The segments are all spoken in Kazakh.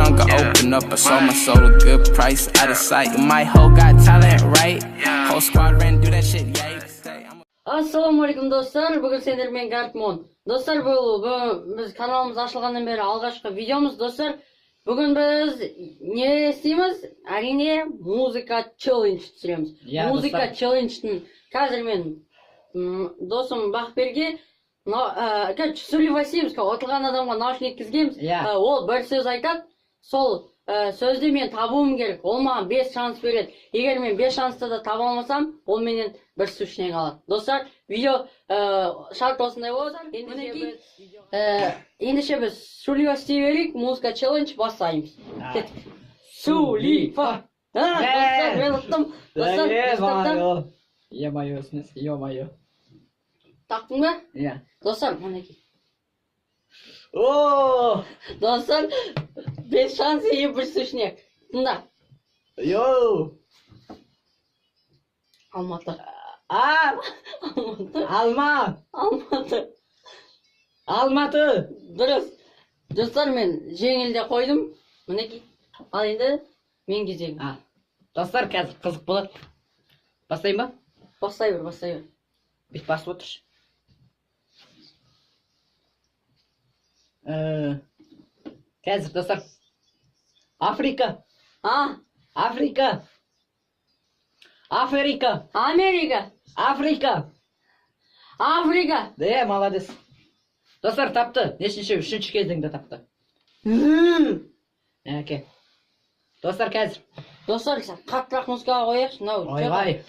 trunk, I open up, I sold my soul a good price, out of sight. My hoe got talent, right? Whole squad ran do that shit, yeah. Ассалаумағалейкум достар, бүгін сендермен Гартмон. Достар, бұл біз каналымыз ашылғаннан бері алғашқы видеомыз, достар. Бүгін біз не істейміз? Әрине, музыка челлендж түсіреміз. Музыка челленджтің қазір мен досым Бақберге сөйлеп істейміз, отылған адамға наушник кізгеміз. Ол бір сөз айтады, сол сөзді мен табуым керек. Ол маған 5 шанс береді. Егер мен 5 шансты да таба алмасам, ол менен бір сушнен қалады. Достар, видео шарт осындай болады. Ендеше біз сөйлеп істей берейік, музыка челлендж бастаймыз. Сөйлеп. Достар, мен ұттым. Достар, Е-мое, в смысле, е-мое. Тақтың ба? Иә. Достар, мұнеки. О! Достар, 5 шанс ие бір сушнек. Тыңда. Йоу! Алматы. Алматы. Алматы. Алматы. Дұрыс. Достар, мен жеңілде қойдым. Мінеки. Ал енді мен кезегім. Достар, қазір қызық болады. Бастайын ба? Бастай бер. Бүйтіп басып отыршы. Қазір достар. Африка. Африка. Африка. Америка. Африка. Африка. Молодец. Достар, тапты. Нешінші, үшінші кезеңде тапты. Әке. Достар, қазір. Достар, қаттырақ музыкаға қояқшы. Ойбай.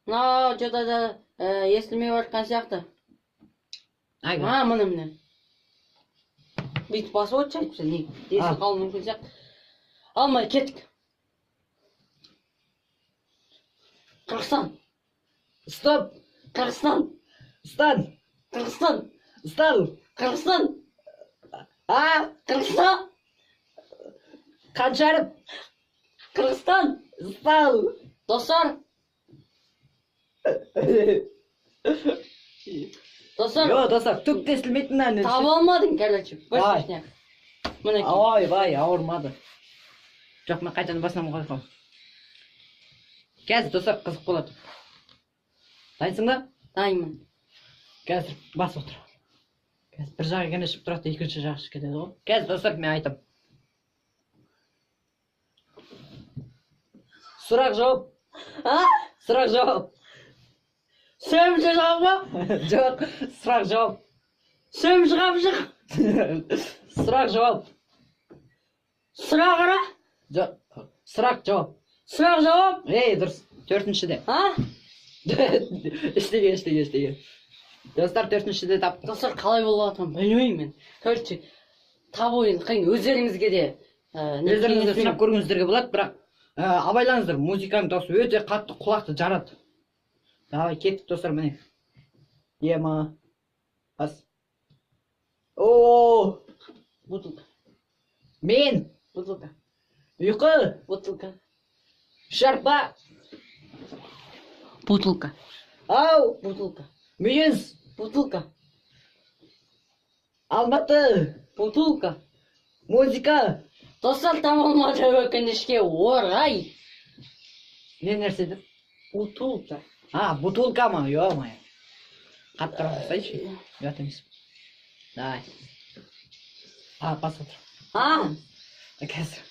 Что-то естілмей жатқан сияқты. Міне. Бүйтіп басып өтші айтпаса, не? Десі қалу мүмкін сияқты. Алмай кеттік. Қырғызстан. Стоп. Қырғызстан. Стан. Қырғызстан. Стан. Қырғызстан. Қырғызстан. Қаншарып. Қырғызстан. Стан. Достар. Достар, түк тесілмейтін әні. Таба алмадың, короче. Бөшіне. Ойбай, ауырмады. Жоқ, мен қайтаны басынан қойқам. Қазір, достар, қызық болады. Дайынсың ба? Дайынмын. Қазір, бас отыр. Қазір, бір жағы ғана ішіп тұрады, екінші жағы ішіп кетеді ғой. Қазір, достар, мен айтам. Сұрақ жауап. Сұрақ жауап. Сөмші жауап ба? Жоқ, сұрақ жауап. Сөмші қапшық. Сұрақ жауап. Сұрақ ара? Жоқ, сұрақ жауап. Сұрақ жауап? Дұрыс, төртіншіде. Іштеге. Достар, төртіншіде тапты. Достар, қалай болып жатқанын білмеймін мен. Короче, табу енді қиын, өздеріңізге де. Өздеріңізді сынап көріңіздерге болады, бірақ абайлаңыздар, музыканың дауысы өте қатты құлақты жарады. Давай, кеттік, достар, міне. Ема. Бас. Бутылка. Мен. Бутылка. Ұйқы. Бутылка. Шарпа. Бутылка. Ау. Бутылка. Мүйіз. Бутылка. Алматы. Бутылка. Музыка. Достар, тамамады өкінішке орай. Не нәрседір? Бутылка. Бутылка ма? Ё-моё. Қаттырақ ұстайшы. Ұят емес. Давай. Бас отыр. Қазір.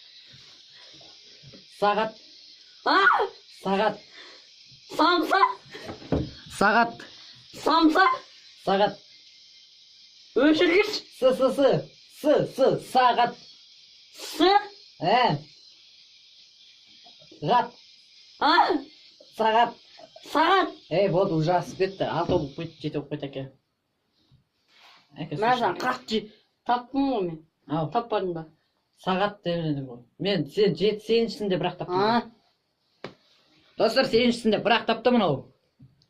Сағат. Сағат. Самса. Сағат. Самса. Сағат. Өшіргіш. Сағат. Ғат. Сағат. Сағат. Болды, уже асып кетті. 6 болып қойды, 7 болып қойды әке. Мәжан, қақты таптым ғой мен. Таппадың ба? Сағат деп ғой. Мен сегізіншісінде бірақ таптым. Достар, сегізіншісінде бірақ таптым мынау.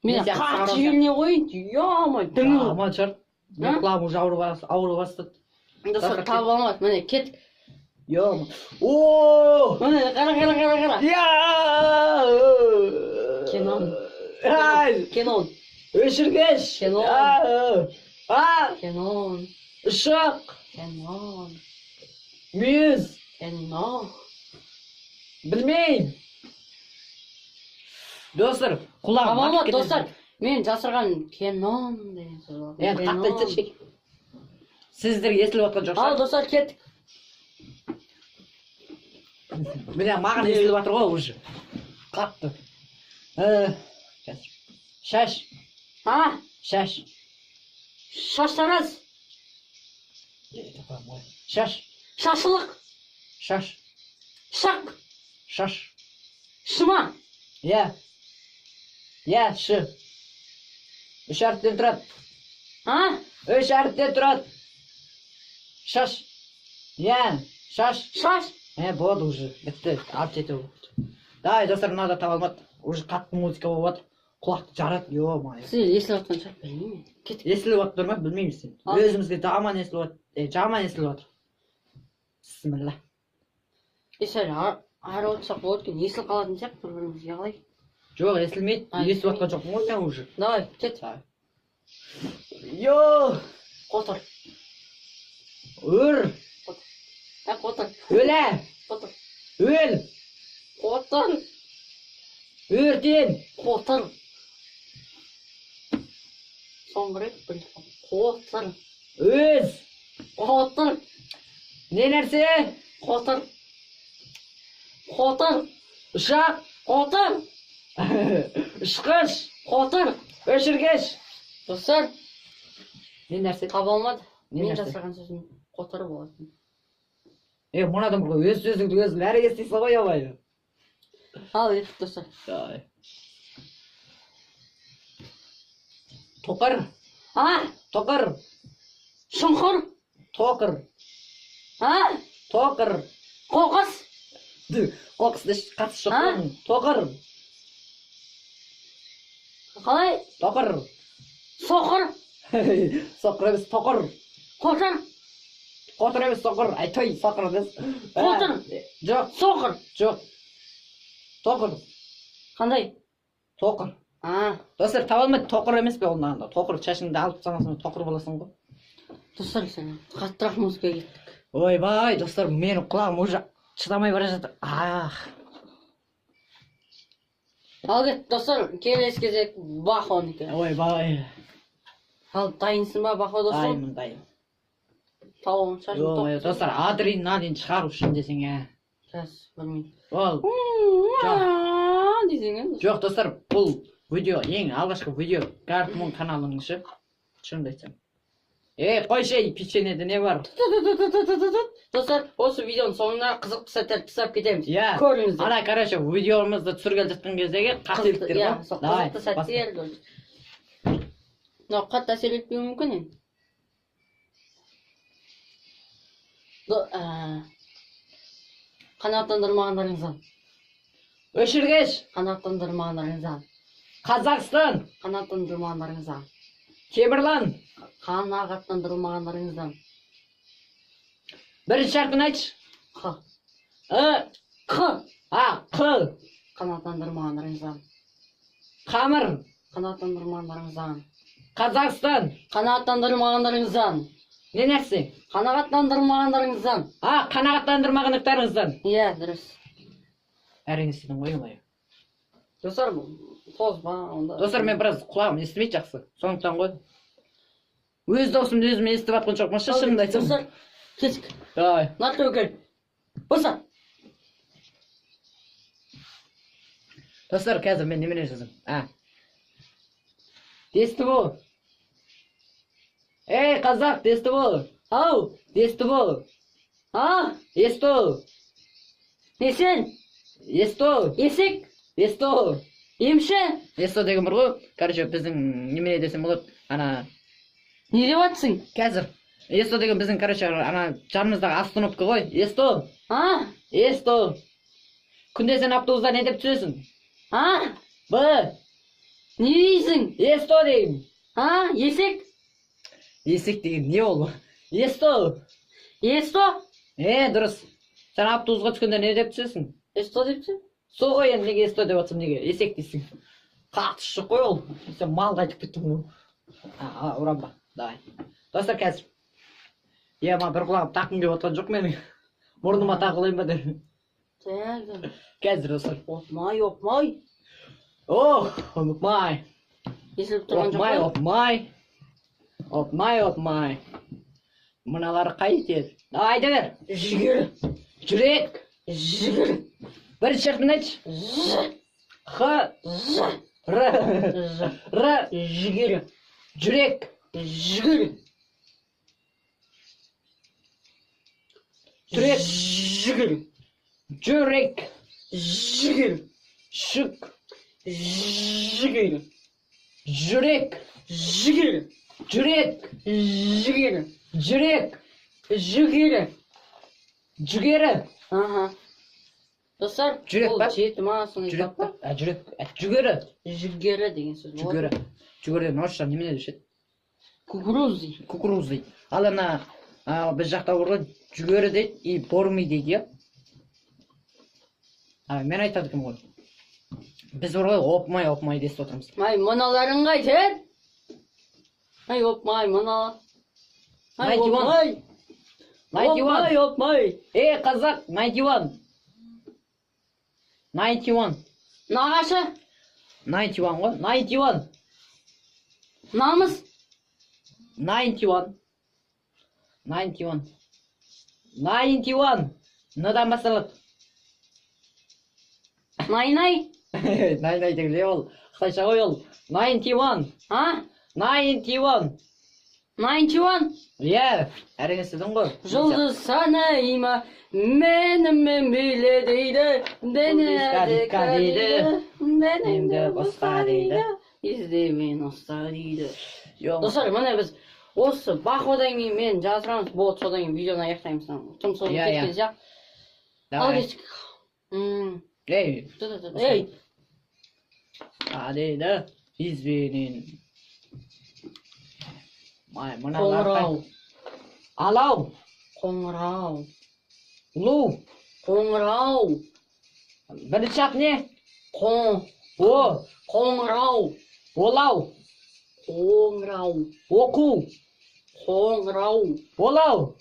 Мен қақты жеріне қойын, ё-май, діңі. Аман шарт. Мен құлағым уже ауыру бастады. Достар, таба алмады. Міне, кеттік. Ё-май. Міне, қара. Кенон. Өшіргіш. Кенон. Ұшақ. Кенон. Мүйіз. Кино. Білмеймін. Достар, құлағым Тамам атып достар. Мен жасырған кино деген сөз бар. Енді қатты айтсайшы. Сіздерге естіліп отқан жоқ Ал шығар? достар кеттік. Міне маған естіліп жатыр ғой уже. Қатты. Шаш. А, Шаш. шаштараз. Шаш. Шашылық. Шаш. Шақ. Шаш. Шыма. Иә. Иә, шы. Үш әріптен тұрады. А, Үш әріптен тұрады. Шаш. Иә, шаш. шаш. Болды уже. Бітті. Алып жету. Давай, достар, мынада таба алмады. Уже қатты музыка болып жатыр. Құлақты жарады. Ё-моё. Сіздер естіліп жатқан шығар, білмеймін. Кеттік. Естіліп жатыр ма? Білмейміз сен. Ал. Өзімізге жаман естіліп жатыр. Жаман естіліп жатыр. Бисмилла. Сәл ары отырсақ болады екен. Естіліп қалатын сияқты бір-бірімізге қалай. Жоқ, естілмейді. Ай. Естіп жатқан жоқпын ғой мен уже. Давай, кет. Йо! Қотыр. Өр! Қотыр. Өлә! Қотыр. Өл! Қотыр. Өртен! Қотыр. Соңғы рет бір. Қотыр. Өз! Қотыр. Не нәрсе? Қотыр. Қотыр. Ұшақ! Қотыр. Ұшқыш! Қотыр. Өшіргіш! Достар, Не нәрсе? таба алмады. Не Мен нәрсе? жасырған сөзім қотыр болатын. Мына адам ғой өз сөзіңді өзің бәрі естисің ғой ябай. Ал, еттік достар. Тоқыр! А, Тоқыр! шұңқыр. Тоқыр! А, Тоқыр! қоқыс. Қоқысты қатысы жоқ А? қой. Тоқыр! Қалай? Тоқыр! Соқыр. Соқыр емес, тоқыр! Қотыр. Қотыр емес, соқыр! Той, соқыр емес. Қотыр. Жоқ, Соқыр. жоқ. Тоқыр! Қандай? Тоқыр! А, Достар, таба алмайды, тоқыр емес пе ол мынанда? Тоқыр, шашыңды алып тастамасаң тоқыр боласың ғой. достар, сен қаттырақ музыка кеттік. Ойбай, достар, менің құлағым уже шыдамай бара жатыр. Ал кет, достар, келесі кезек Бахонікі. Ойбай. Ал дайынсың ба Бахо достар? Дайынмын, дайын. Тауын шашын Ой, достар, адреналин шығару үшін десең, Қазір, білмеймін. Ол, Десең, жоқ, достар, бұл видео, ең алғашқы видео, Гартмон каналының шы. Шынымды айтсам. Қойшы, печеньеде не бар? Достар, осы видеоның соңына қызықты сәттер тастап кетеміз. Иә. Көріңіздер. Ана, короче, видеомызды түсіргелі жатқан кездегі қателіктер Иә, ғой. сол Давай, қызықты сәттер. Мынау қатты әсер етпеуі мүмкін енді. Қанаттандырмағандарыңыздан. Өшіргеш, Қанаттандырмағандарыңыздан. Қазақстан, Қанаттандырмағандарыңыздан. Темірлан, Қанағаттандырмағандарыңыздан. бірінші әрпін айтшы. Қ. Қ, Қ. Қ, Қанаттандырмағандарыңыздан. қамыр, Қанаттандырмағандарыңыздан. Қазақстан, Қанаттандырмағандарыңыздан. не нәрсе? Қанағаттандырмағандарыңыздан. Қанағаттандырмағандықтарыңыздан. Иә, дұрыс. Әрине сіздің ойын. Достар, тозба, онда. Достар, мен біраз құлағым естімейді жақсы. Сондықтан ғой. Өз даусымды өзім естіп жатқан жоқпын, шынымды айтсам. Достар, кеттік. Давай. Нарты өкел. Боса. Достар, қазір мен немене жазым? Десті бол. Қазақ, десті бол. Ау, Десті бол. Есті бол. несен, Есті бол. есек, Есті бол. емші. Есті деген бір ғой. Короче, біздің немене десем болады. Ана, Не деп атсың? қазір. Есті деген біздің, короче, ана жанымыздағы остановка ғой. Есті бол. Есті бол. Күнде сен автобуста не деп түсесің? Б. Не дейсің? Есті бол деймін. Есек, Есек деген не ол? Есті бол. есто, Дұрыс. Сен автобусқа түскенде не деп түсесің? есто депсің? Сол ғой енді неге есті деп атсам неге? Есек дейсің. Қатысы жоқ қой ол. Сен мал қайтып кеттің ғой. Ұранба. Давай. Достар, қазір. Ма бір құлағым тақым деп отқан жоқ менің. Murnuма taqılayım ba der. Tag'in. Қазір dostlar. Opmay, opmay. Oh, opmay. Esilib turgan joq. Opmay, opmay. Opmay, opmay. Mınaları qaytedi. Ayda ver. Jigir. Жүрек. Jigir. Bir şartını aç. H. R. R. Jigir. Жүрек. Jigir. Жүрек. Jigir. Жүрек. Jigir. Şık. Jigir. Жүрек. Jigir. Жүрек. Jigir. Жүрек. Jigir. Жүгері. Aha. Dostlar, Жүрек бұл бар? жеті мағынасын Жүрек па? Жүрек. Жүгері. Жігері деген сөз болады. Жүгері. Жүгері орысша немене дешеді? Кукурузный. Кукурузный. Ал ана біз жақта орда жүгері дейді и борми дейді, иә? Мен айтады кім ғой? Біз орда опмай, опмай десіп отырмыз. Ай, мыналарың қайтеді? Ай, опмай, мына. Ай, 91. опмай. 91. Опмай, опмай. Қазақ, 91. 91. Нағашы, 91 ғой? 91. намыс. 91. 91. 91. Ныдан басталады. Най-най. Най-най дегіле ол. Қытайша ғой ол. 91. А? 91. 91. Иә, әрине сіздің ғой. Жұлдыз санайма, менімен биле дейді. Дискотека дейді. Денемді басқа дейді. Іздемен ұста дейді. Достар, міне біз осы бақодан кейін мен жазырамыз, болады содан кейін видеоны аяқтаймыз. Тым соңғы кеткен сияқты. Ал кеттік. Ей. Ей. Дейді, бізбенен. Қоңырау. Алау. Қоңырау. Лу. Қоңырау. Бірінші ат не? О. Қоңырау. Олау. Қоңырау. Оқу. Қоңырау. Олау.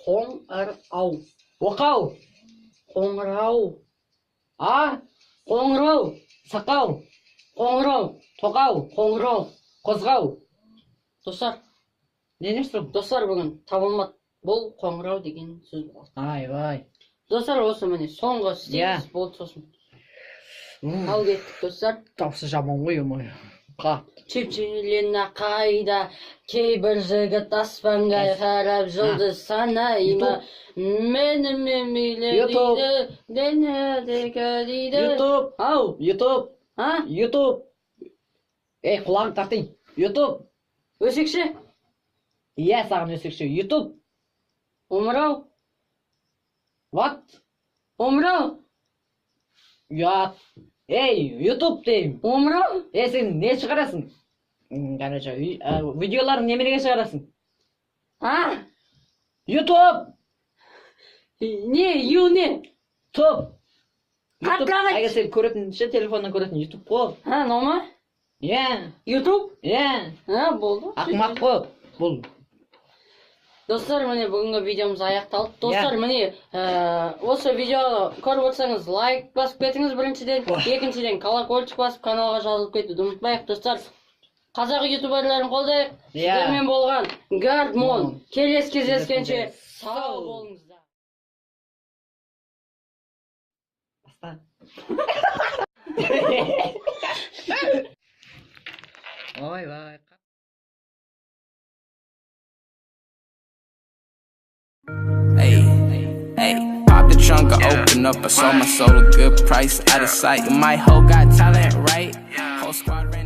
Қоңырау. Оқау. Қоңырау. А? Қоңырау. Сақау. Қоңырау. Тоқау. Қоңырау. Қозғау. Достар, Не дейсің? достар бүгін табылмады. Бұл қоңырау деген сөз болады. Айбай. Достар, осы міне соңғы істейміз болды сосын. Ал кеттік достар. Дауысы жаман ғой, ой. Чепчелена қайда, кейбір жігіт аспанға қарап жұлдыз санайма. Менімен биле дейді, денедегі дейді. Ютуб. Ау. Ютуб. А? Ютуб. Ей, құлағын тартайын. Ютуб. Өсекші? Иә, саған өсекші. Ютуб. Омырау? What? Омырау? Ят. Ей, Ютуб дейм. Омырау? Сен не шығарасың? Короче, видеоларын немереге шығарасың? А? Ютуб. Не, ю не? Топ. Аттағыш. Әгер сен көретін телефоннан көретін Ютуб қой. А, нома? Иә. Ютуб? Иә. А, болды. Ақымақ қой. Бұл. Достар, міне бүгінгі видеомыз аяқталды. Достар, міне осы видео көріп отырсаңыз лайк басып кетіңіз біріншіден. Екіншіден колокольчик басып каналға жазылып кетуді ұмытпайық. Достар, қазақ ютуберлерін қолдайық. Сіздермен болған Гартмон. Келесі кездескенше сау болыңыздар. Баста. Ой. Hey, pop the trunk, I open up. I sold my soul a good price, out of sight. My hoe got talent, right? Whole squad.